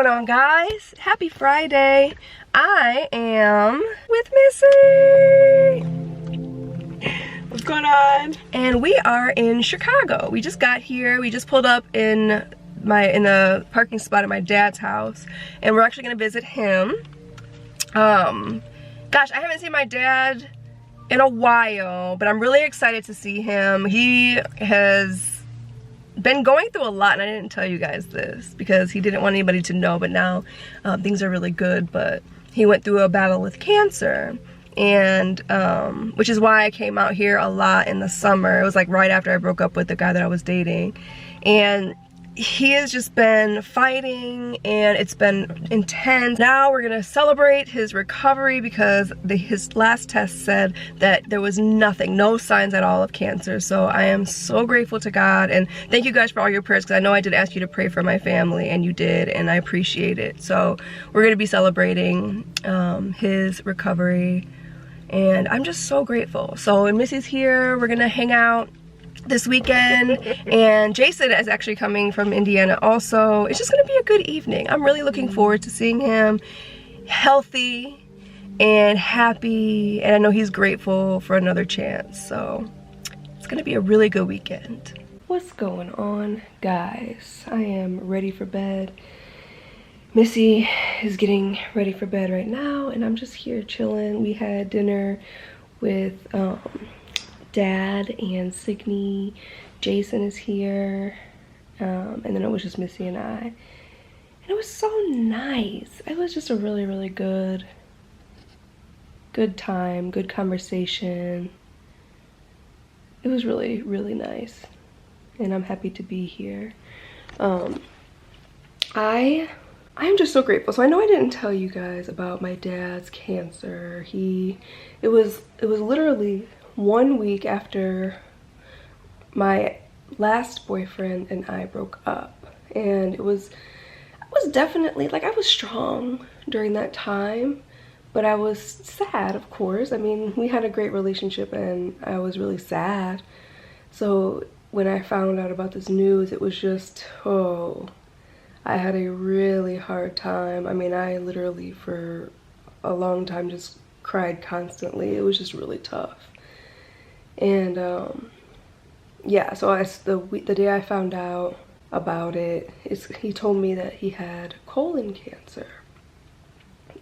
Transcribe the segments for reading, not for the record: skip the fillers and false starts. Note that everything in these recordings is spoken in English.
going on, guys? Happy Friday. I am with Missy. What's going on? And we are in Chicago. We just got here. We just pulled up in the parking spot at my dad's house, and we're actually gonna visit him. Gosh, I haven't seen my dad in a while, but I'm really excited to see him. He has been going through a lot, and I didn't tell you guys this because he didn't want anybody to know, but now things are really good. But he went through a battle with cancer, and which is why I came out here a lot in the summer. It was like right after I broke up with the guy that I was dating, and he has just been fighting, and it's been intense. Now we're gonna celebrate his recovery because his last test said that there was nothing, no signs at all of cancer. So I am so grateful to God, and thank you guys for all your prayers, because I know I did ask you to pray for my family, and you did, and I appreciate it. So we're gonna be celebrating his recovery, and I'm just so grateful. So when Missy's here, we're gonna hang out this weekend, and Jason is actually coming from Indiana also. It's just gonna be a good evening. I'm really looking forward to seeing him healthy and happy, and I know he's grateful for another chance. So it's gonna be a really good weekend. What's going on, guys? I am ready for bed. Missy is getting ready for bed right now, and I'm just here chilling. We had dinner with Dad and Signy. Jason is here, and then it was just Missy and I, and it was so nice. It was just a really good time, good conversation. It was really nice, and I'm happy to be here. I'm just so grateful. So I know I didn't tell you guys about my dad's cancer. It was literally 1 week after my last boyfriend and I broke up, and I was definitely, like, I was strong during that time, but I was sad, of course. I mean, we had a great relationship, and I was really sad. So when I found out about this news, it was just, oh, I had a really hard time. I mean, I literally for a long time just cried constantly. It was just really tough. And yeah, so the day I found out about it, he told me that he had colon cancer,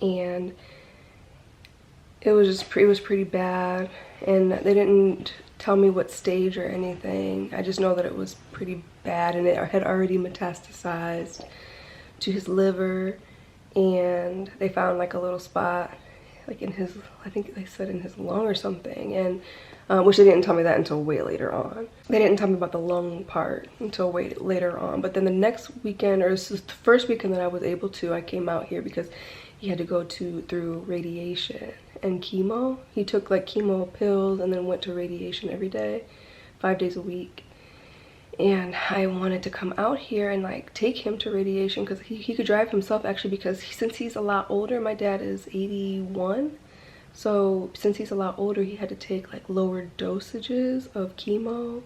and it was pretty bad, and they didn't tell me what stage or anything. I just know that it was pretty bad, and it had already metastasized to his liver, and they found like a little spot like in his, I think they said in his lung or something, and which they didn't tell me that until way later on. They didn't tell me about the lung part until way later on. But then the next weekend, or this is the first weekend that I was able to, I came out here because he had to go through radiation and chemo. He took like chemo pills and then went to radiation every day, 5 days a week. And I wanted to come out here and like take him to radiation because he could drive himself, actually, because since he's a lot older, my dad is 81. So since he's a lot older, he had to take like lower dosages of chemo,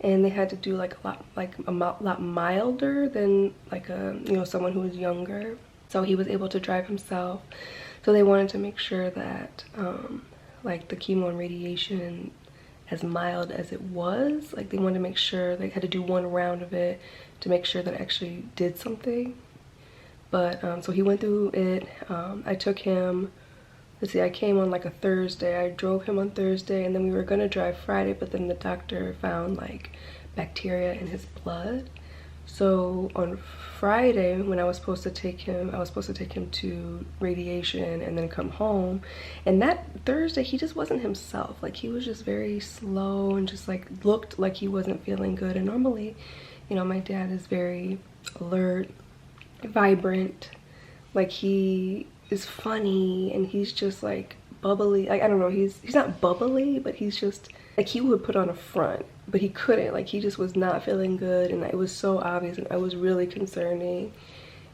and they had to do like a lot milder than like someone who was younger. So he was able to drive himself. So they wanted to make sure that like the chemo and radiation, as mild as it was, like they wanted to make sure they had to do one round of it to make sure that it actually did something. But so he went through it. I took him. Let's see, I came on like a Thursday. I drove him on Thursday, and then we were gonna drive Friday, but then the doctor found like bacteria in his blood. So on Friday, when I was supposed to take him, to radiation and then come home. And that Thursday, he just wasn't himself. Like, he was just very slow and just like looked like he wasn't feeling good. And normally, you know, my dad is very alert, vibrant. Like, he is funny, and he's just like bubbly. Like, I don't know, he's not bubbly, but he's just like, he would put on a front, but he couldn't. Like, he just was not feeling good, and it was so obvious, and it was really concerning.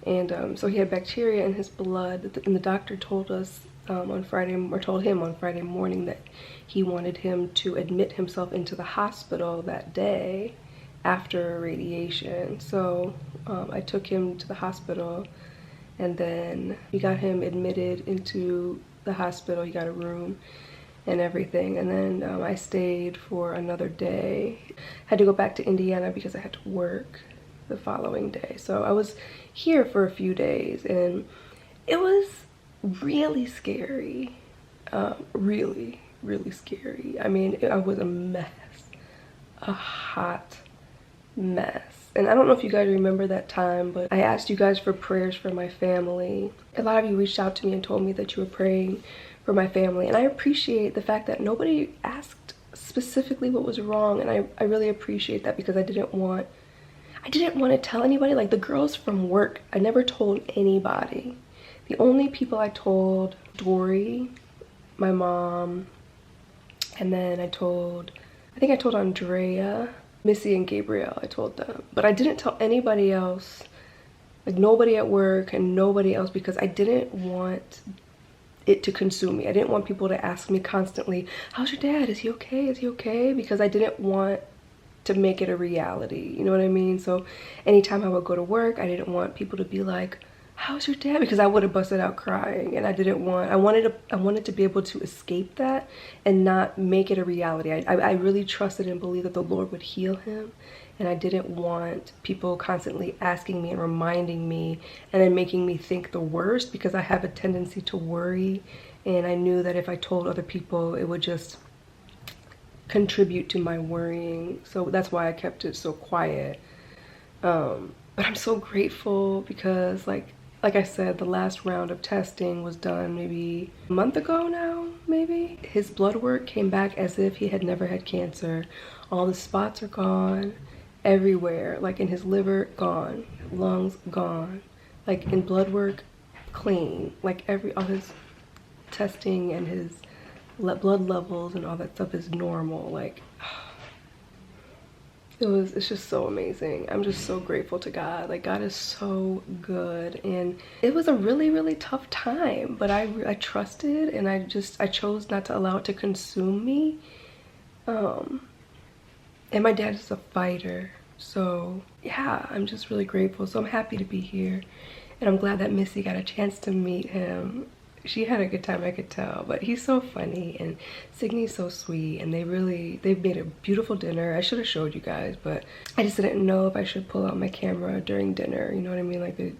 And so he had bacteria in his blood, and the doctor told us on Friday, or told him on Friday morning, that he wanted him to admit himself into the hospital that day after radiation. So I took him to the hospital, and then we got him admitted into the hospital. He got a room and everything, and then I stayed for another day. Had to go back to Indiana because I had to work the following day. So I was here for a few days, and it was really scary. Really scary. I mean, I was a mess, a hot mess. And I don't know if you guys remember that time, but I asked you guys for prayers for my family. A lot of you reached out to me and told me that you were praying for my family, and I appreciate the fact that nobody asked specifically what was wrong, and I really appreciate that, because I didn't want to tell anybody. Like, the girls from work, I never told anybody. The only people I told, Dory, my mom, and then I think I told Andrea, Missy, and Gabriel. I told them, but I didn't tell anybody else, like nobody at work and nobody else, because I didn't want it to consume me. I didn't want people to ask me constantly, how's your dad? Is he okay? Is he okay? Because I didn't want to make it a reality, you know what I mean? So anytime I would go to work, I didn't want people to be like, how's your dad? Because I would have busted out crying, and I wanted to be able to escape that and not make it a reality. I really trusted and believed that the Lord would heal him, and I didn't want people constantly asking me and reminding me and then making me think the worst, because I have a tendency to worry, and I knew that if I told other people, it would just contribute to my worrying. So that's why I kept it so quiet. But I'm so grateful, because like I said, the last round of testing was done maybe a month ago now, maybe. His blood work came back as if he had never had cancer. All the spots are gone everywhere, like in his liver, gone, lungs, gone, like in blood work, clean, like all his testing and his blood levels and all that stuff is normal. Like, it's just so amazing. I'm just so grateful to God. Like, God is so good, and it was a really tough time, but I trusted, and I chose not to allow it to consume me. And my dad is a fighter, so yeah, I'm just really grateful. So I'm happy to be here, and I'm glad that Missy got a chance to meet him. She had a good time, I could tell, but he's so funny, and Signy's so sweet, and they've made a beautiful dinner. I should have showed you guys, but I just didn't know if I should pull out my camera during dinner, you know what I mean? Like, they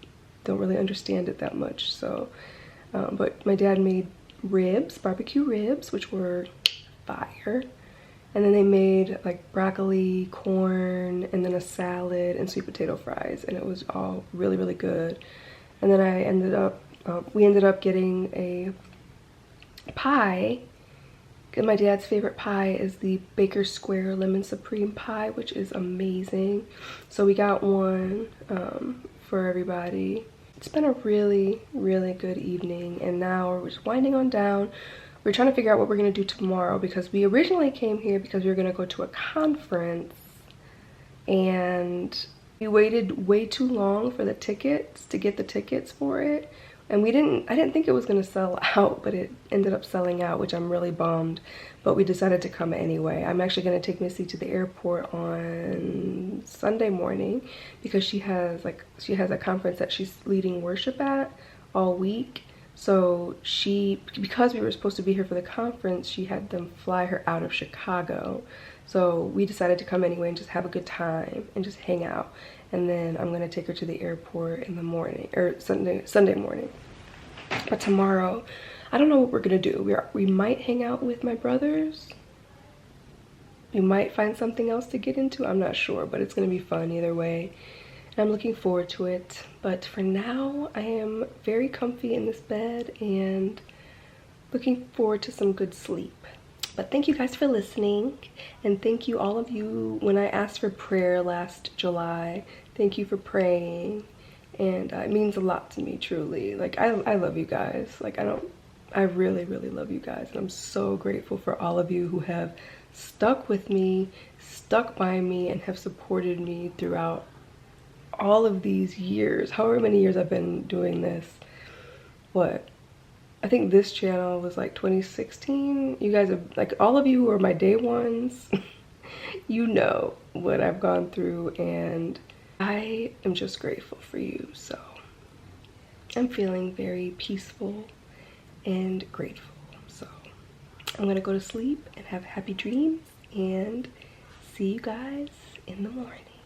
don't really understand it that much. So but my dad made ribs, barbecue ribs, which were fire, and then they made like broccoli, corn, and then a salad and sweet potato fries, and it was all really good. And then we ended up getting a pie. My dad's favorite pie is the Baker Square Lemon Supreme pie, which is amazing. So we got one for everybody. It's been a really good evening, and now we're just winding on down. We're trying to figure out what we're gonna do tomorrow, because we originally came here because we were gonna go to a conference, and we waited way too long for the tickets, to get the tickets for it. And I didn't think it was gonna sell out, but it ended up selling out, which I'm really bummed, but we decided to come anyway. I'm actually gonna take Missy to the airport on Sunday morning, because she has a conference that she's leading worship at all week. So because we were supposed to be here for the conference, she had them fly her out of Chicago. So we decided to come anyway and just have a good time and just hang out. And then I'm gonna take her to the airport in the morning, or Sunday morning. But tomorrow, I don't know what we're gonna do. We might hang out with my brothers. We might find something else to get into. I'm not sure, but it's gonna be fun either way. And I'm looking forward to it. But for now, I am very comfy in this bed and looking forward to some good sleep. But thank you guys for listening, and thank you all of you. When I asked for prayer last July, thank you for praying, and it means a lot to me, truly. Like, I love you guys. Like, I really love you guys, and I'm so grateful for all of you who have stuck with me, stuck by me, and have supported me throughout all of these years, however many years I've been doing this. I think this channel was like 2016. You guys have, like, all of you who are my day ones, you know what I've gone through, and I am just grateful for you. So I'm feeling very peaceful and grateful. So I'm gonna go to sleep and have happy dreams and see you guys in the morning.